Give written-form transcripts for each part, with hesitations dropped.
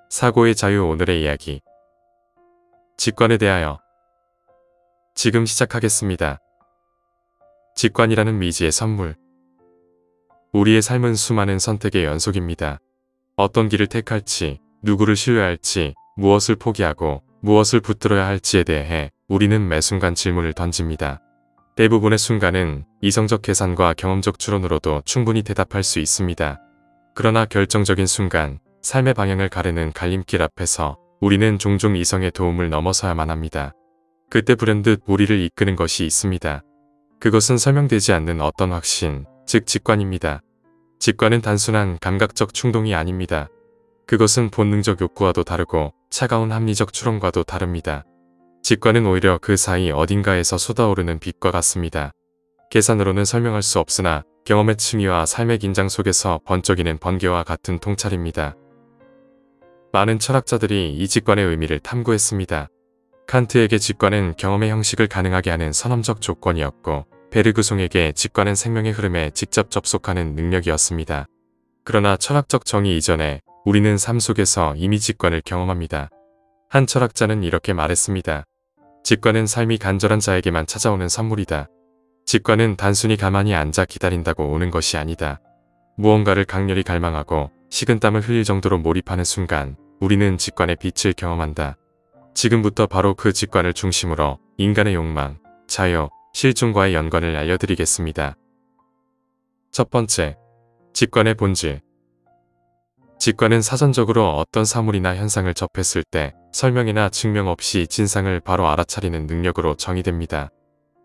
사고의 자유. 오늘의 이야기. 직관에 대하여. 지금 시작하겠습니다. 직관이라는 미지의 선물. 우리의 삶은 수많은 선택의 연속입니다. 어떤 길을 택할지, 누구를 신뢰할지, 무엇을 포기하고 무엇을 붙들어야 할지에 대해 우리는 매 순간 질문을 던집니다. 대부분의 순간은 이성적 계산과 경험적 추론으로도 충분히 대답할 수 있습니다. 그러나 결정적인 순간, 삶의 방향을 가르는 갈림길 앞에서 우리는 종종 이성의 도움을 넘어서야만 합니다. 그때 불현듯 우리를 이끄는 것이 있습니다. 그것은 설명되지 않는 어떤 확신, 즉 직관입니다. 직관은 단순한 감각적 충동이 아닙니다. 그것은 본능적 욕구와도 다르고 차가운 합리적 추론과도 다릅니다. 직관은 오히려 그 사이 어딘가에서 쏟아오르는 빛과 같습니다. 계산으로는 설명할 수 없으나 경험의 층위와 삶의 긴장 속에서 번쩍이는 번개와 같은 통찰입니다. 많은 철학자들이 이 직관의 의미를 탐구했습니다. 칸트에게 직관은 경험의 형식을 가능하게 하는 선험적 조건이었고, 베르그송에게 직관은 생명의 흐름에 직접 접속하는 능력이었습니다. 그러나 철학적 정의 이전에 우리는 삶 속에서 이미 직관을 경험합니다. 한 철학자는 이렇게 말했습니다. 직관은 삶이 간절한 자에게만 찾아오는 선물이다. 직관은 단순히 가만히 앉아 기다린다고 오는 것이 아니다. 무언가를 강렬히 갈망하고 식은땀을 흘릴 정도로 몰입하는 순간 우리는 직관의 빛을 경험한다. 지금부터 바로 그 직관을 중심으로 인간의 욕망, 자유, 실존과의 연관을 알려드리겠습니다. 첫 번째, 직관의 본질. 직관은 사전적으로 어떤 사물이나 현상을 접했을 때 설명이나 증명 없이 진상을 바로 알아차리는 능력으로 정의됩니다.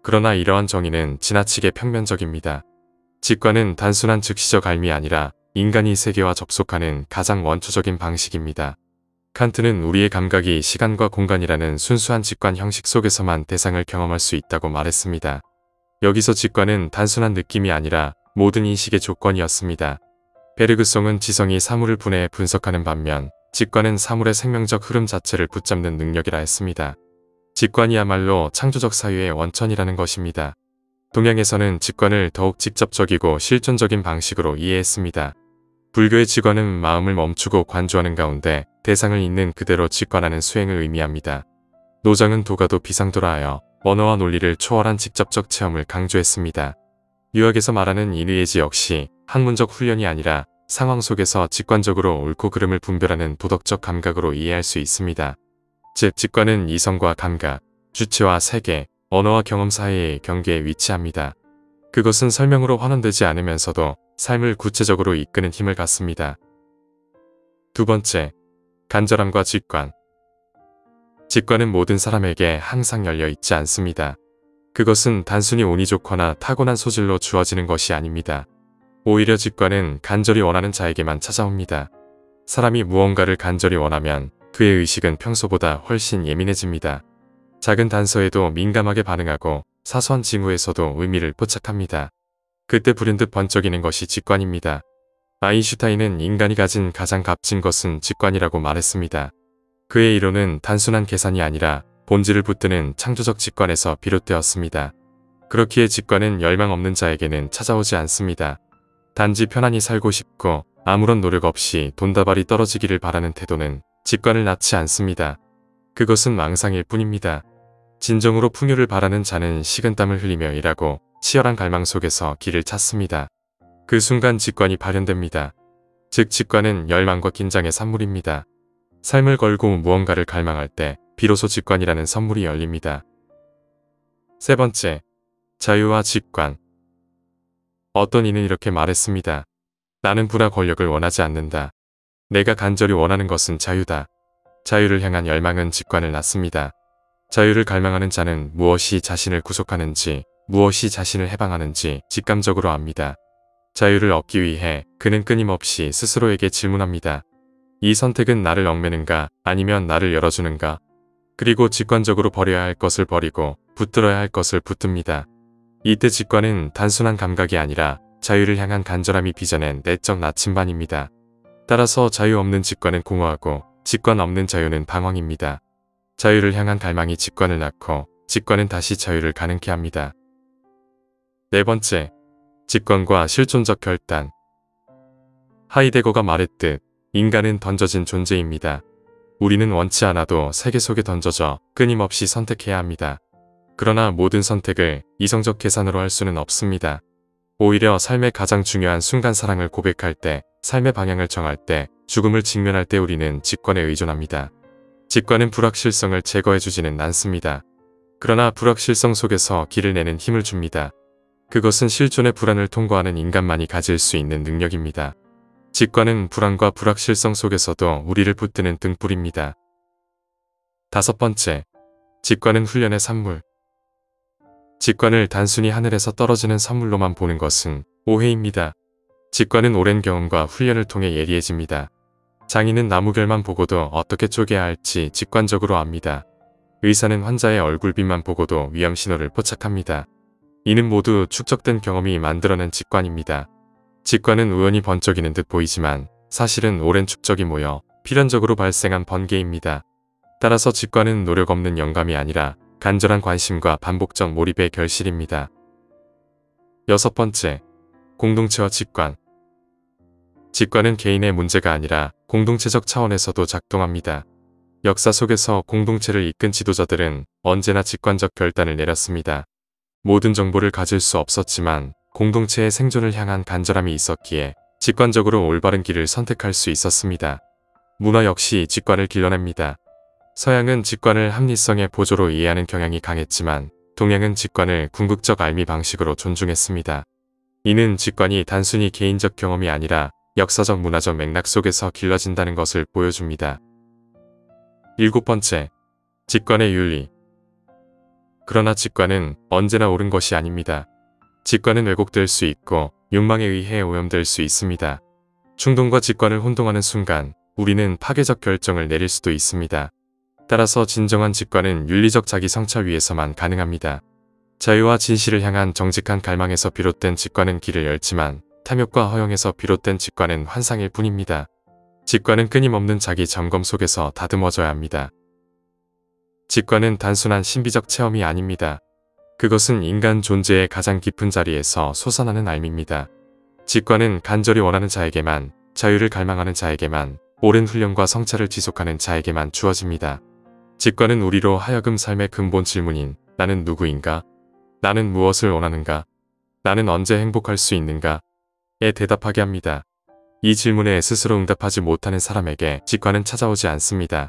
그러나 이러한 정의는 지나치게 평면적입니다. 직관은 단순한 즉시적 알미 아니라 인간이 세계와 접속하는 가장 원초적인 방식입니다. 칸트는 우리의 감각이 시간과 공간이라는 순수한 직관 형식 속에서만 대상을 경험할 수 있다고 말했습니다. 여기서 직관은 단순한 느낌이 아니라 모든 인식의 조건이었습니다. 베르그송은 지성이 사물을 분해해 분석하는 반면 직관은 사물의 생명적 흐름 자체를 붙잡는 능력이라 했습니다. 직관이야말로 창조적 사유의 원천이라는 것입니다. 동양에서는 직관을 더욱 직접적이고 실존적인 방식으로 이해했습니다. 불교의 직관은 마음을 멈추고 관조하는 가운데 대상을 있는 그대로 직관하는 수행을 의미합니다. 노장은 도가도 비상도라하여 언어와 논리를 초월한 직접적 체험을 강조했습니다. 유학에서 말하는 인의예지 역시 학문적 훈련이 아니라 상황 속에서 직관적으로 옳고 그름을 분별하는 도덕적 감각으로 이해할 수 있습니다. 즉 직관은 이성과 감각, 주체와 세계, 언어와 경험 사이의 경계에 위치합니다. 그것은 설명으로 환원되지 않으면서도 삶을 구체적으로 이끄는 힘을 갖습니다. 두 번째, 간절함과 직관. 직관은 모든 사람에게 항상 열려 있지 않습니다. 그것은 단순히 운이 좋거나 타고난 소질로 주어지는 것이 아닙니다. 오히려 직관은 간절히 원하는 자에게만 찾아옵니다. 사람이 무언가를 간절히 원하면 그의 의식은 평소보다 훨씬 예민해집니다. 작은 단서에도 민감하게 반응하고 사소한 징후에서도 의미를 포착합니다. 그때 불현듯 번쩍이는 것이 직관입니다. 아인슈타인은 인간이 가진 가장 값진 것은 직관이라고 말했습니다. 그의 이론은 단순한 계산이 아니라 본질을 붙드는 창조적 직관에서 비롯되었습니다. 그렇기에 직관은 열망 없는 자에게는 찾아오지 않습니다. 단지 편안히 살고 싶고 아무런 노력 없이 돈다발이 떨어지기를 바라는 태도는 직관을 낳지 않습니다. 그것은 망상일 뿐입니다. 진정으로 풍요를 바라는 자는 식은땀을 흘리며 일하고 치열한 갈망 속에서 길을 찾습니다. 그 순간 직관이 발현됩니다. 즉 직관은 열망과 긴장의 산물입니다. 삶을 걸고 무언가를 갈망할 때 비로소 직관이라는 선물이 열립니다. 세 번째, 자유와 직관. 어떤 이는 이렇게 말했습니다. 나는 부나 권력을 원하지 않는다. 내가 간절히 원하는 것은 자유다. 자유를 향한 열망은 직관을 낳습니다. 자유를 갈망하는 자는 무엇이 자신을 구속하는지, 무엇이 자신을 해방하는지 직감적으로 압니다. 자유를 얻기 위해 그는 끊임없이 스스로에게 질문합니다. 이 선택은 나를 얽매는가 아니면 나를 열어주는가? 그리고 직관적으로 버려야 할 것을 버리고 붙들어야 할 것을 붙듭니다. 이때 직관은 단순한 감각이 아니라 자유를 향한 간절함이 빚어낸 내적 나침반입니다. 따라서 자유 없는 직관은 공허하고 직관 없는 자유는 방황입니다. 자유를 향한 갈망이 직관을 낳고 직관은 다시 자유를 가능케 합니다. 네 번째, 직관과 실존적 결단. 하이데거가 말했듯 인간은 던져진 존재입니다. 우리는 원치 않아도 세계 속에 던져져 끊임없이 선택해야 합니다. 그러나 모든 선택을 이성적 계산으로 할 수는 없습니다. 오히려 삶의 가장 중요한 순간, 사랑을 고백할 때, 삶의 방향을 정할 때, 죽음을 직면할 때 우리는 직관에 의존합니다. 직관은 불확실성을 제거해주지는 않습니다. 그러나 불확실성 속에서 길을 내는 힘을 줍니다. 그것은 실존의 불안을 통과하는 인간만이 가질 수 있는 능력입니다. 직관은 불안과 불확실성 속에서도 우리를 붙드는 등불입니다. 5번째, 직관은 훈련의 산물. 직관을 단순히 하늘에서 떨어지는 선물로만 보는 것은 오해입니다. 직관은 오랜 경험과 훈련을 통해 예리해집니다. 장인은 나무결만 보고도 어떻게 쪼개야 할지 직관적으로 압니다. 의사는 환자의 얼굴빛만 보고도 위험 신호를 포착합니다. 이는 모두 축적된 경험이 만들어낸 직관입니다. 직관은 우연히 번쩍이는 듯 보이지만 사실은 오랜 축적이 모여 필연적으로 발생한 번개입니다. 따라서 직관은 노력 없는 영감이 아니라 간절한 관심과 반복적 몰입의 결실입니다. 6번째, 공동체와 직관. 직관은 개인의 문제가 아니라 공동체적 차원에서도 작동합니다. 역사 속에서 공동체를 이끈 지도자들은 언제나 직관적 결단을 내렸습니다. 모든 정보를 가질 수 없었지만 공동체의 생존을 향한 간절함이 있었기에 직관적으로 올바른 길을 선택할 수 있었습니다. 문화 역시 직관을 길러냅니다. 서양은 직관을 합리성의 보조로 이해하는 경향이 강했지만 동양은 직관을 궁극적 알미 방식으로 존중했습니다. 이는 직관이 단순히 개인적 경험이 아니라 역사적 문화적 맥락 속에서 길러진다는 것을 보여줍니다. 7번째, 직관의 윤리. 그러나 직관은 언제나 옳은 것이 아닙니다. 직관은 왜곡될 수 있고 욕망에 의해 오염될 수 있습니다. 충동과 직관을 혼동하는 순간 우리는 파괴적 결정을 내릴 수도 있습니다. 따라서 진정한 직관은 윤리적 자기 성찰 위에서만 가능합니다. 자유와 진실을 향한 정직한 갈망에서 비롯된 직관은 길을 열지만 탐욕과 허영에서 비롯된 직관은 환상일 뿐입니다. 직관은 끊임없는 자기 점검 속에서 다듬어져야 합니다. 직관은 단순한 신비적 체험이 아닙니다. 그것은 인간 존재의 가장 깊은 자리에서 솟아나는 알미입니다. 직관은 간절히 원하는 자에게만, 자유를 갈망하는 자에게만, 오랜 훈련과 성찰을 지속하는 자에게만 주어집니다. 직관은 우리로 하여금 삶의 근본 질문인 나는 누구인가? 나는 무엇을 원하는가? 나는 언제 행복할 수 있는가? 에 대답하게 합니다. 이 질문에 스스로 응답하지 못하는 사람에게 직관은 찾아오지 않습니다.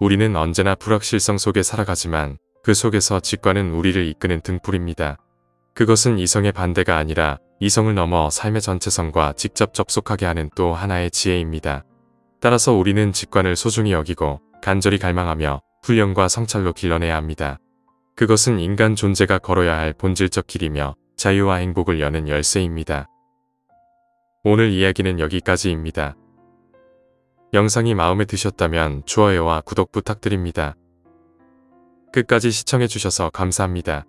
우리는 언제나 불확실성 속에 살아가지만 그 속에서 직관은 우리를 이끄는 등불입니다. 그것은 이성의 반대가 아니라 이성을 넘어 삶의 전체성과 직접 접속하게 하는 또 하나의 지혜입니다. 따라서 우리는 직관을 소중히 여기고 간절히 갈망하며 훈련과 성찰로 길러내야 합니다. 그것은 인간 존재가 걸어야 할 본질적 길이며 자유와 행복을 여는 열쇠입니다. 오늘 이야기는 여기까지입니다. 영상이 마음에 드셨다면 좋아요와 구독 부탁드립니다. 끝까지 시청해주셔서 감사합니다.